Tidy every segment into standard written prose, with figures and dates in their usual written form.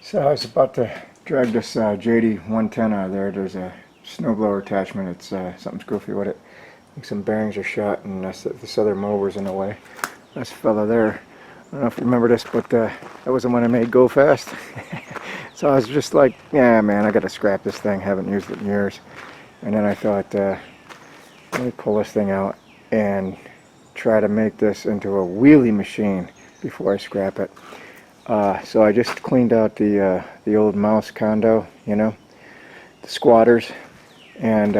So I was about to drag this JD 110 out of there. There's a snowblower attachment. It's something's goofy with it. I think some bearings are shot, and this other mower's in the way. This fella there, I don't know if you remember this, but that was the one I made go fast. So I was just like, yeah, man, I got to scrap this thing. Haven't used it in years. And then I thought, let me pull this thing out and try to make this into a wheelie machine before I scrap it. So I just cleaned out the old mouse condo, you know, the squatters, and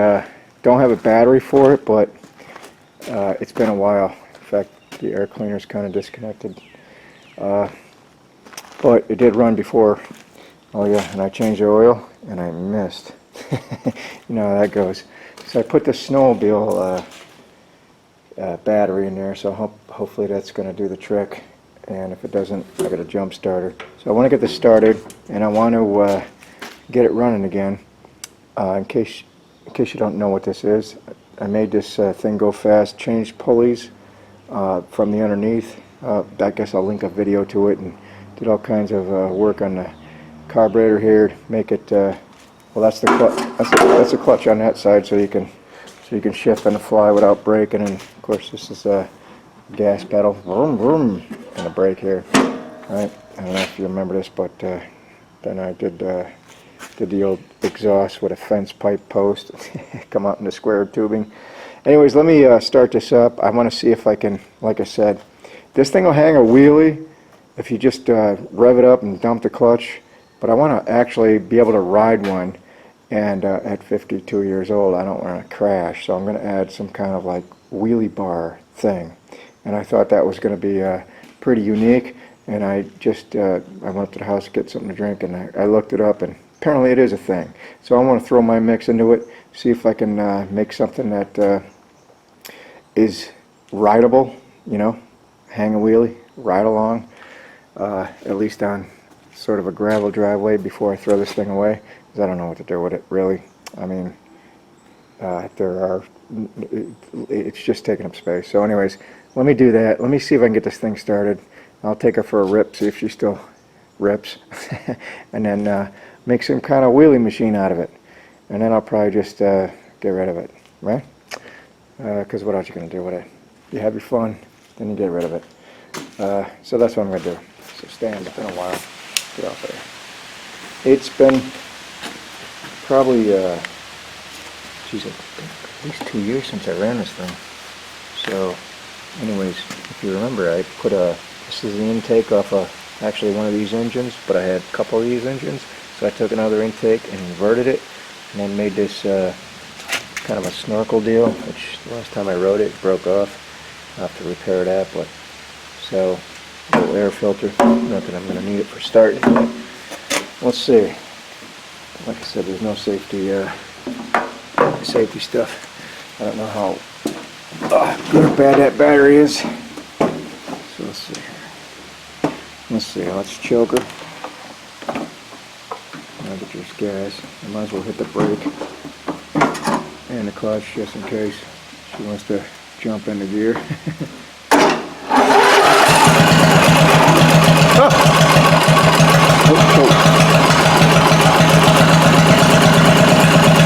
don't have a battery for it, but it's been a while. In fact, the air cleaner's kind of disconnected, but it did run before. Oh yeah, and I changed the oil, and I missed. You know how that goes. So I put the snowmobile battery in there, so hopefully that's going to do the trick. And if it doesn't, I got a jump starter. So I want to get this started, and I want to get it running again. In case you don't know what this is, I made this thing go fast. Changed pulleys from the underneath. I guess I'll link a video to it, and did all kinds of work on the carburetor here to make it. Well, that's the clutch. That's the clutch on that side, so you can shift on the fly without braking. And of course, this is a gas pedal. Vroom vroom. And a brake here, right? I don't know if you remember this, but then I did the old exhaust with a fence pipe post, come out in the square tubing. Anyways, let me start this up. I want to see if I can, like I said, this thing will hang a wheelie if you just rev it up and dump the clutch, but I want to actually be able to ride one, and at 52 years old, I don't want to crash, so I'm going to add some kind of like wheelie bar thing, and I thought that was going to be pretty unique. And I just I went up to the house to get something to drink, and I looked it up, and apparently it is a thing. So I want to throw my mix into it, see if I can make something that is rideable, you know, hang a wheelie, ride along, at least on sort of a gravel driveway before I throw this thing away, because I don't know what to do with it, really. I mean, it's just taking up space. So anyways, let me do that. Let me see if I can get this thing started. I'll take her for a rip, see if she still rips, and then make some kind of wheelie machine out of it. And then I'll probably just get rid of it, right? Because what else are you going to do with it? You have your fun, then you get rid of it. So that's what I'm going to do. So stand, it's been a while. Get off there. It's been probably, geez, at least 2 years since I ran this thing. So anyways, if you remember, I put this is the intake off actually one of these engines, but I had a couple of these engines, so I took another intake and inverted it, and then made this kind of a snorkel deal, which the last time I rode it broke off. I'll have to repair that, but so a little air filter, not that I'm going to need it for starting, but let's see. Like I said, there's no safety stuff. I don't know how good or bad that battery is. So let's see here. Let's choke her. Now that there's gas, I might as well hit the brake and the clutch just in case she wants to jump into gear.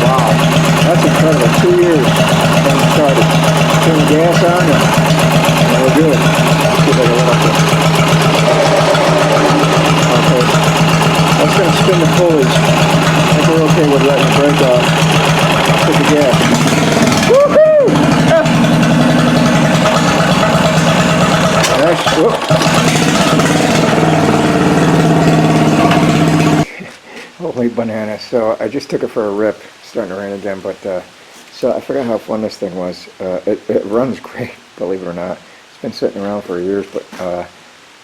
Wow, that's incredible. 2 years from the started. Turn the gas on and we're good. Let's see if I can let up there. Okay, that's going to spin the pulleys. I think we're okay with letting the brake off. Put the gas. Woohoo! Nice. Holy banana. So I just took it for a rip. It's starting to rain again, but so I forgot how fun this thing was. It runs great, believe it or not. It's been sitting around for years, but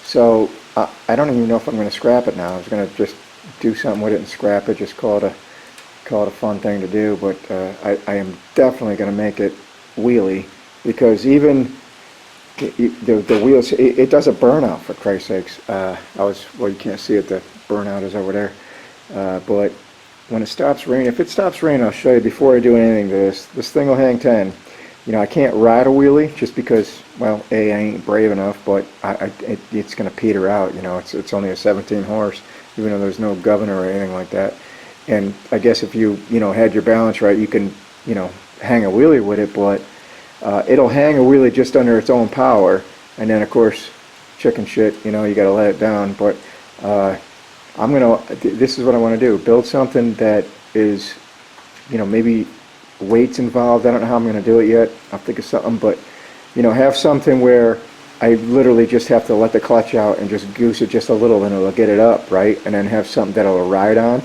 so I don't even know if I'm going to scrap it now. I was going to just do something with it and scrap it, just call it a fun thing to do, but I am definitely going to make it wheelie, because even the wheels, it does a burnout, for Christ's sakes. Well, you can't see it, the burnout is over there, but when it stops raining, if it stops raining, I'll show you before I do anything to this thing will hang 10. You know, I can't ride a wheelie just because, well, A, I ain't brave enough, but it's going to peter out. You know, it's only a 17 horse. even though there's no governor or anything like that. And I guess if you had your balance right, you can hang a wheelie with it, but it'll hang a wheelie just under its own power, and then of course chicken shit, you got to let it down. But this is what I want to do, build something that is maybe weights involved. I don't know how I'm going to do it yet. I'll think of something, but have something where I literally just have to let the clutch out and just goose it just a little, and it'll get it up, right? And then have something that it'll ride on.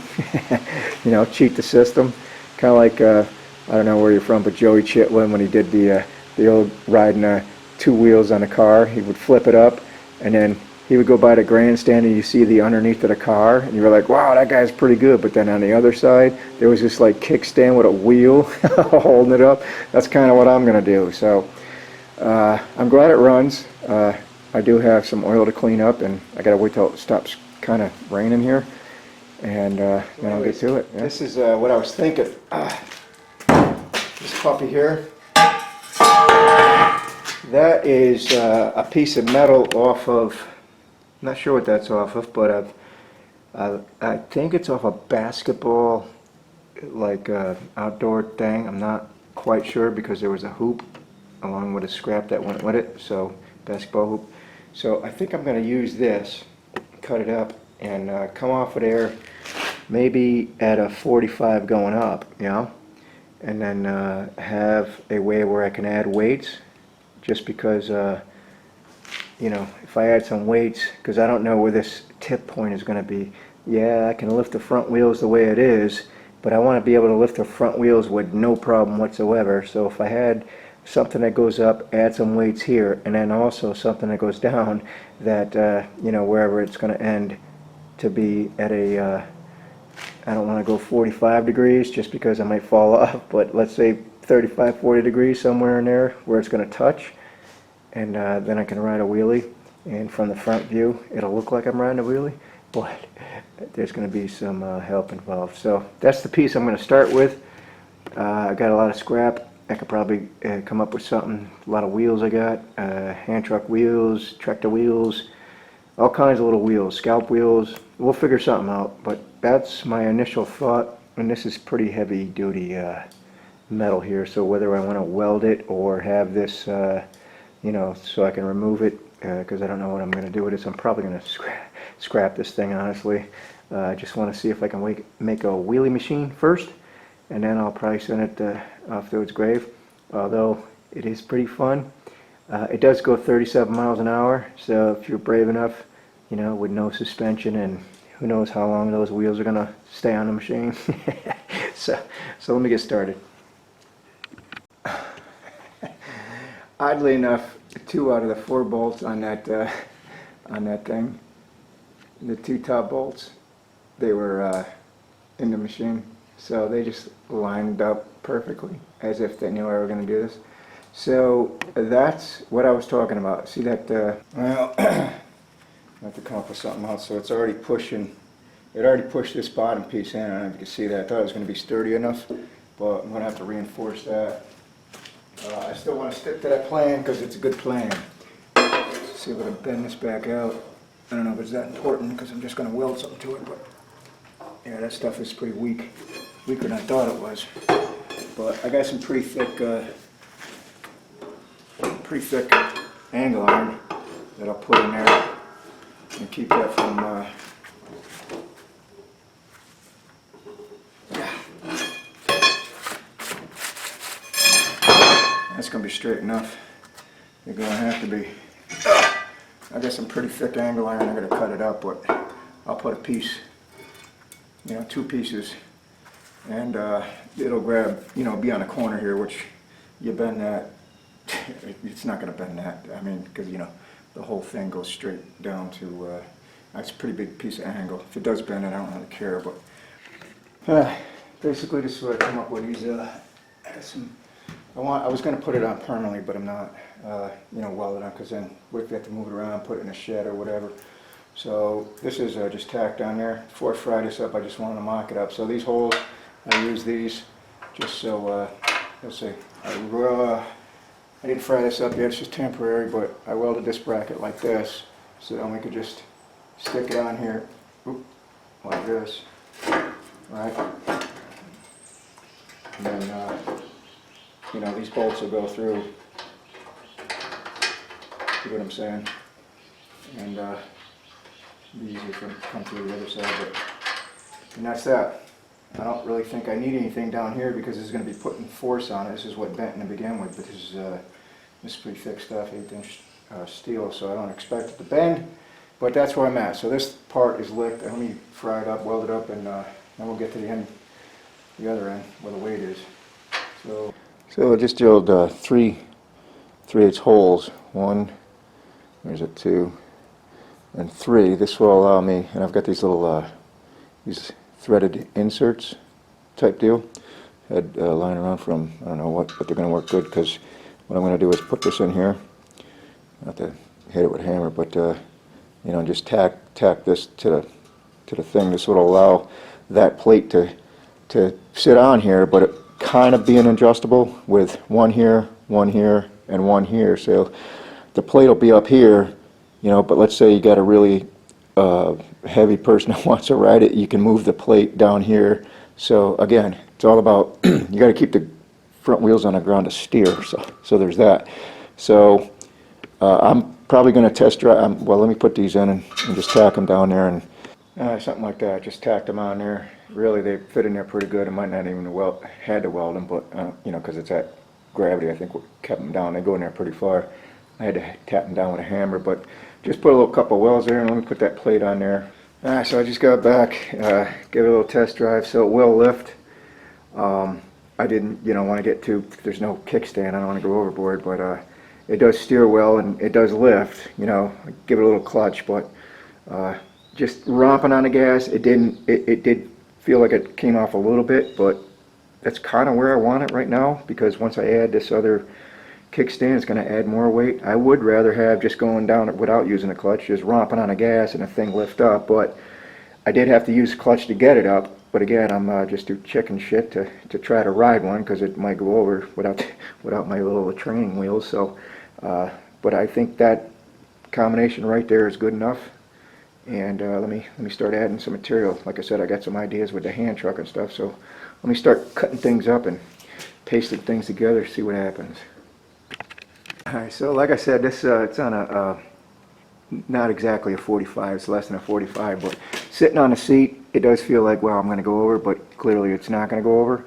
Cheat the system. Kind of like, I don't know where you're from, but Joey Chitlin, when he did the old riding 2 wheels on a car, he would flip it up, and then he would go by the grandstand and you see the underneath of the car, and you were like, wow, that guy's pretty good. But then on the other side, there was this like kickstand with a wheel holding it up. That's kind of what I'm going to do. So I'm glad it runs. I do have some oil to clean up, and I got to wait till it stops kind of raining here, and then I'll get to it. Yeah. This is what I was thinking. This puppy here, that is a piece of metal off of, I'm not sure what that's off of, but I think it's off a basketball, like outdoor thing. I'm not quite sure because there was a hoop along with a scrap that went with it, so basketball hoop. So I think I'm going to use this, cut it up, and come off of there maybe at a 45 going up, and then have a way where I can add weights, just because if I add some weights, because I don't know where this tip point is going to be. Yeah, I can lift the front wheels the way it is, but I want to be able to lift the front wheels with no problem whatsoever. So if I had something that goes up, add some weights here, and then also something that goes down, that wherever it's going to end, to be at a I don't want to go 45 degrees just because I might fall off, but let's say 35, 40 degrees, somewhere in there where it's going to touch, and then I can ride a wheelie, and from the front view it'll look like I'm riding a wheelie, but there's going to be some help involved. So that's the piece I'm going to start with. I got a lot of scrap. I could probably come up with something. A lot of wheels I got, hand truck wheels, tractor wheels, all kinds of little wheels, scalp wheels. We'll figure something out, but that's my initial thought. And this is pretty heavy duty metal here, so whether I want to weld it or have this so I can remove it, because I don't know what I'm going to do with this. I'm probably going to scrap this thing, honestly. I just want to see if I can make a wheelie machine first, and then I'll probably send it off to its grave, although it is pretty fun. It does go 37 miles an hour, so if you're brave enough, with no suspension, and who knows how long those wheels are going to stay on the machine. so let me get started. Oddly enough, 2 out of the 4 bolts on that thing, the 2 top bolts, they were in the machine, so they just lined up perfectly, as if they knew I were going to do this. So that's what I was talking about. See that? Well, I have to come up with something else. So it's already pushing. It already pushed this bottom piece in. I don't know if you can see that. I thought it was going to be sturdy enough, but I'm going to have to reinforce that. I still want to stick to that plan because it's a good plan. Let's see if I can bend this back out. I don't know if it's that important because I'm just going to weld something to it, but yeah, that stuff is pretty weak. Weaker than I thought it was. But I got some pretty thick angle iron that I'll put in there and keep that from that's going to be straight enough. You're going to have to be. I got some pretty thick angle iron. I'm going to cut it up, but I'll put a piece, 2 pieces, and it'll grab, be on a corner here, which you bend that. It's not going to bend that. I mean, because the whole thing goes straight down to. That's a pretty big piece of angle. If it does bend it, I don't really care. But basically, this is what I come up with. These I was going to put it on permanently, but I'm not. Weld it on, because then what if you have to move it around, put it in a shed or whatever. So this is just tacked on there. Before I fry this up, I just wanted to mock it up. So these holes, I use these just so. Let's see. I didn't fry this up yet, it's just temporary, but I welded this bracket like this, so then we could just stick it on here. Oop. like this, right? And then, you know, these bolts will go through. See what I'm saying? And it'll be easier for them to come through the other side. And that's that. I don't really think I need anything down here because it's going to be putting force on it. This is what bent to begin with, but this is pretty thick stuff, 1/8" steel, so I don't expect it to bend. But that's where I'm at. So this part is licked. Let me fry it up, weld it up, and then we'll get to the end, the other end, where the weight is. So I just drilled 3/8 holes. 1, there's a 2, and 3. This will allow me, and I've got these little these threaded inserts type deal. Had lying around from, I don't know what, but they're going to work good because what I'm going to do is put this in here. Not to hit it with a hammer, but you know, just tack this to the thing. This will allow that plate to sit on here, but it kind of being adjustable with one here, and one here. So the plate will be up here, you know, but let's say you got a really heavy person that wants to ride it, you can move the plate down here. So again, it's all about you got to keep the front wheels on the ground to steer. So there's that. So I'm probably going to test drive. Well, let me put these in and just tack them down there, and something like that. Just tacked them on there. Really, they fit in there pretty good. I might not even had to weld them, but you know, because it's that gravity, I think what kept them down. They go in there pretty far. I had to tap them down with a hammer, but just put a little couple welds there, and let me put that plate on there. Alright, so I just got back, gave it a little test drive, so it will lift. I didn't, you know, want to get too, there's no kickstand, I don't want to go overboard, but it does steer well and it does lift, you know, give it a little clutch, but just romping on the gas, it did feel like it came off a little bit, but that's kind of where I want it right now, because once I add this other kickstand, it's going to add more weight. I would rather have just going down without using a clutch, just romping on the gas and the thing lift up, but I did have to use a clutch to get it up. But again, I'm just too chicken shit to try to ride one because it might go over without my little training wheels. So, but I think that combination right there is good enough. And let me start adding some material. Like I said, I got some ideas with the hand truck and stuff. So let me start cutting things up and pasting things together. See what happens. Alright, so like I said, this it's on a not exactly a 45, it's less than a 45, but sitting on the seat, it does feel like, well, I'm going to go over, but clearly it's not going to go over.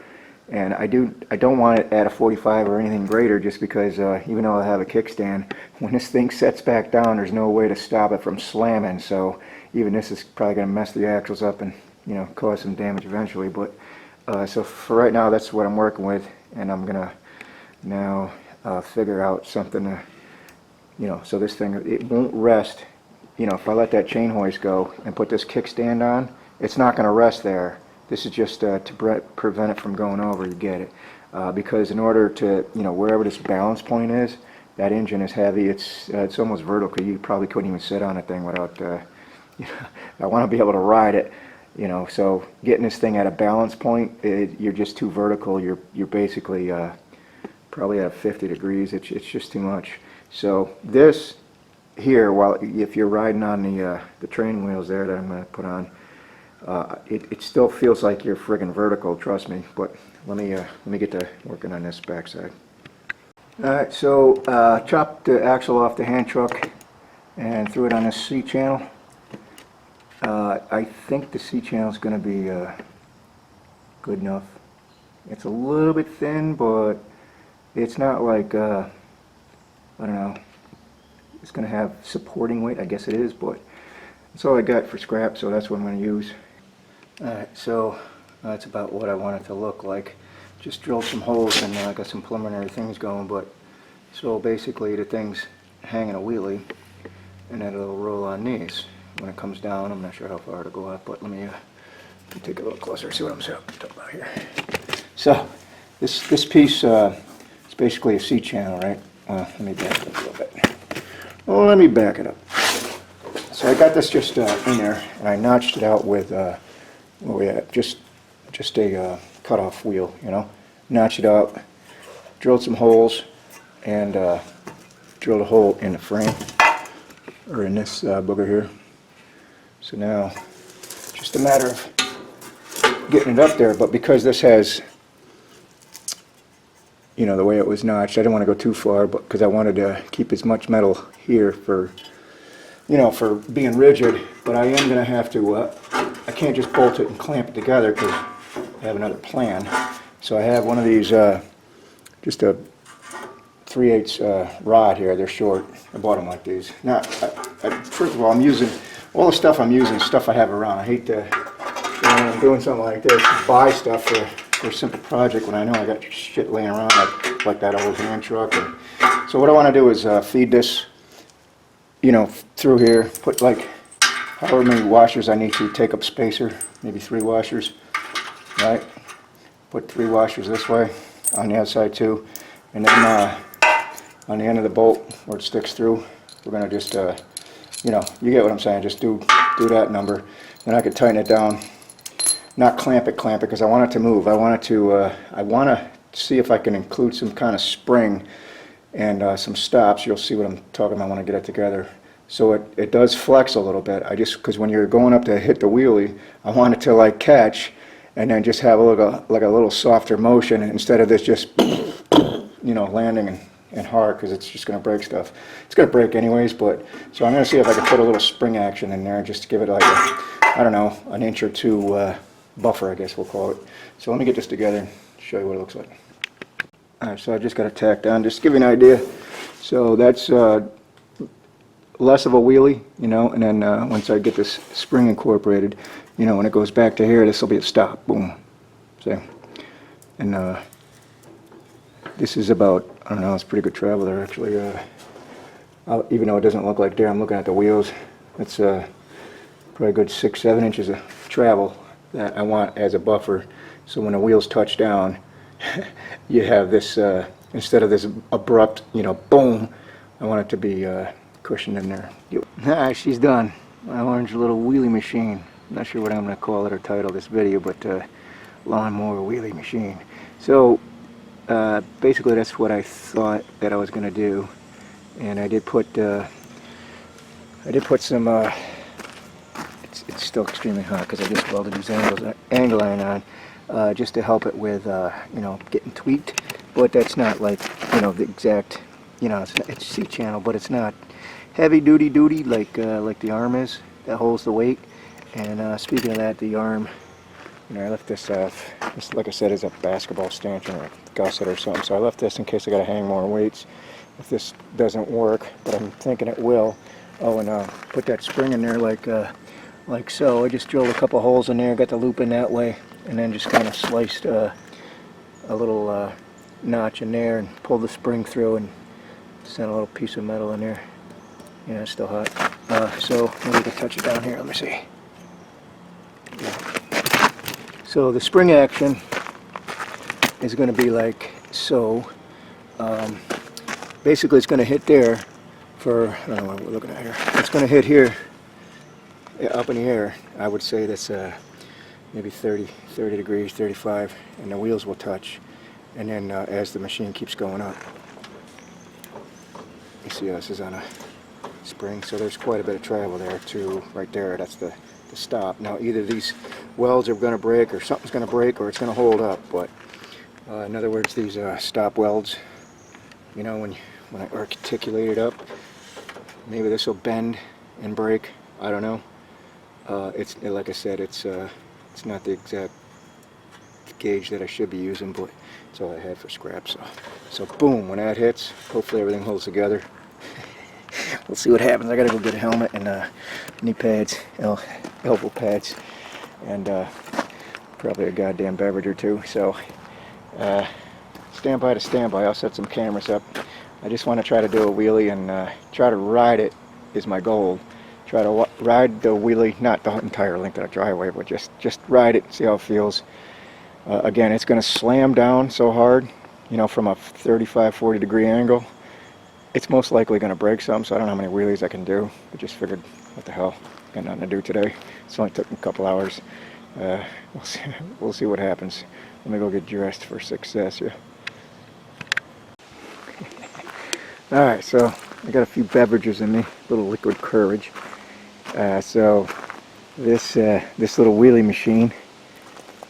And I don't want it at a 45 or anything greater, just because even though I have a kickstand, when this thing sets back down, there's no way to stop it from slamming. So even this is probably going to mess the axles up and, you know, cause some damage eventually. But so for right now, that's what I'm working with, and I'm gonna now figure out something to, you know, so this thing, it won't rest. You know, if I let that chain hoist go and put this kickstand on, it's not going to rest there. This is just to prevent it from going over, you get it. Because in order to, you know, wherever this balance point is, that engine is heavy, it's almost vertical. You probably couldn't even sit on a thing without, you know, I want to be able to ride it, you know, so getting this thing at a balance point, you're just too vertical. You're basically probably at 50 degrees. It's just too much. So this here, if you're riding on the training wheels there that I'm going to put on, it still feels like you're friggin' vertical, trust me. But let me get to working on this backside. Alright, so chopped the axle off the hand truck and threw it on this C-channel. I think the C-channel is going to be good enough. It's a little bit thin, but it's not like I don't know, it's going to have supporting weight. I guess it is, but that's all I got for scrap, so that's what I'm going to use. Alright, so that's about what I want it to look like. Just drilled some holes and I got some preliminary things going, but so basically the thing's hanging a wheelie and then it'll roll on these. When it comes down, I'm not sure how far to go up, but let me take a little closer, see what I'm talking about here. So this piece is basically a C-channel, right? Let me back it up a little bit. Well, let me back it up. So I got this just in there, and I notched it out with where we at? Just a cut-off wheel, you know. Notched it out, drilled some holes, and drilled a hole in the frame, or in this booger here. So now, just just a matter of getting it up there. But because this has, you know, the way it was notched, I didn't want to go too far, but because I wanted to keep as much metal here for, you know, for being rigid. But I am going to have to, I can't just bolt it and clamp it together because I have another plan. So I have one of these, just a 3/8 rod here. They're short. I bought them like these. Now, first of all, I'm using, all the stuff I'm using is stuff I have around. I hate to, when I'm doing something like this, buy stuff for a simple project when I know I got shit laying around like that old hand truck. And so what I want to do is feed this, you know, through here, put like however many washers I need to, take up spacer, maybe 3 washers, right? Put 3 washers this way, on the outside too, and then on the end of the bolt where it sticks through, we're going to just, you know, you get what I'm saying, just do that number. Then I could tighten it down, not clamp it, because I want it to move. I want to see if I can include some kind of spring and some stops. You'll see what I'm talking about when I get it together. So it does flex a little bit. Because when you're going up to hit the wheelie, I want it to like catch and then just have like a little softer motion instead of this just, you know, landing and hard, because it's just going to break stuff. It's going to break anyways, but so I'm going to see if I can put a little spring action in there just to give it like a, I don't know, an inch or two buffer, I guess we'll call it. So let me get this together and show you what it looks like. Alright, so I just got it tacked on, just to give you an idea. So that's less of a wheelie, you know, and then once I get this spring incorporated, you know, when it goes back to here, this will be a stop. Boom. See? And this is about, I don't know, it's pretty good travel there actually. Even though it doesn't look like there, I'm looking at the wheels. It's probably a good 6-7 inches of travel that I want as a buffer. So when the wheels touch down, you have this, instead of this abrupt, you know, boom, I want it to be cushioned in there. Ah, she's done. My orange little wheelie machine. I'm not sure what I'm going to call it or title this video, but lawnmower wheelie machine. So basically that's what I thought that I was going to do, and I did put some it's still extremely hot because I just welded these angle iron on just to help it with you know, getting tweaked, but that's not like, you know, the exact, you know, it's C-channel, but it's not heavy duty like the arm is that holds the weight. And speaking of that, the arm, you know, I left this, this, like I said, is a basketball stanchion or a gusset or something, so I left this in case I got to hang more weights if this doesn't work, but I'm thinking it will. Oh, and put that spring in there like so. I just drilled a couple holes in there, got the loop in that way, and then just kind of sliced a little notch in there and pulled the spring through and sent a little piece of metal in there. Yeah, it's still hot. So maybe we can touch it down here. Let me see. Yeah. So the spring action is going to be like so. Basically, it's going to hit there for, I don't know what we're looking at here. It's going to hit here, up in the air. I would say that's maybe 30 degrees, 35, and the wheels will touch. And then as the machine keeps going up, you see this is on a spring, so there's quite a bit of travel there to right there. That's the stop. Now either these welds are going to break, or something's going to break, or it's going to hold up. But in other words, these stop welds, you know, when I articulate it up, maybe this will bend and break. I don't know. It's like I said, it's not the exact gauge that I should be using, but it's all I had for scrap. So boom, when that hits, hopefully everything holds together. We'll see what happens. I gotta go get a helmet and knee pads, elbow pads, and probably a goddamn beverage or two. So stand by to stand by. I'll set some cameras up. I just want to try to do a wheelie and try to ride it is my goal. Try to ride the wheelie, not the entire length of the driveway, but just ride it, see how it feels. Again, it's going to slam down so hard, you know, from a 35-40 degree angle. It's most likely going to break some, so I don't know how many wheelies I can do. I just figured, what the hell, got nothing to do today. It's only took me a couple hours. We'll see what happens. Let me go get dressed for success here. Alright, so I got a few beverages in me, a little liquid courage. So this little wheelie machine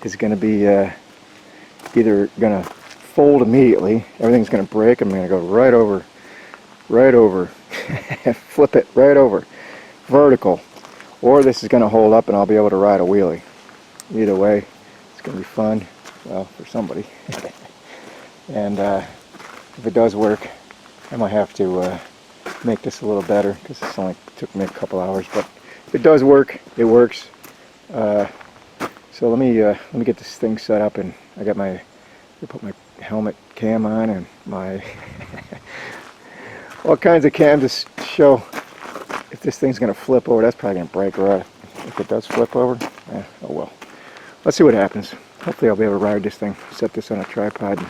is going to be either going to fold immediately, everything's going to break, I'm going to go right over, flip it right over, vertical, or this is going to hold up and I'll be able to ride a wheelie. Either way, it's going to be fun, well, for somebody. And if it does work, I might have to make this a little better, because this only took me a couple hours, but if it does work, it works. So let me get this thing set up, and I got my, put my helmet cam on and my all kinds of cams to show if this thing's going to flip over. That's probably going to break right if it does flip over. Oh well. Let's see what happens. Hopefully I'll be able to ride this thing, set this on a tripod.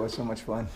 was so much fun.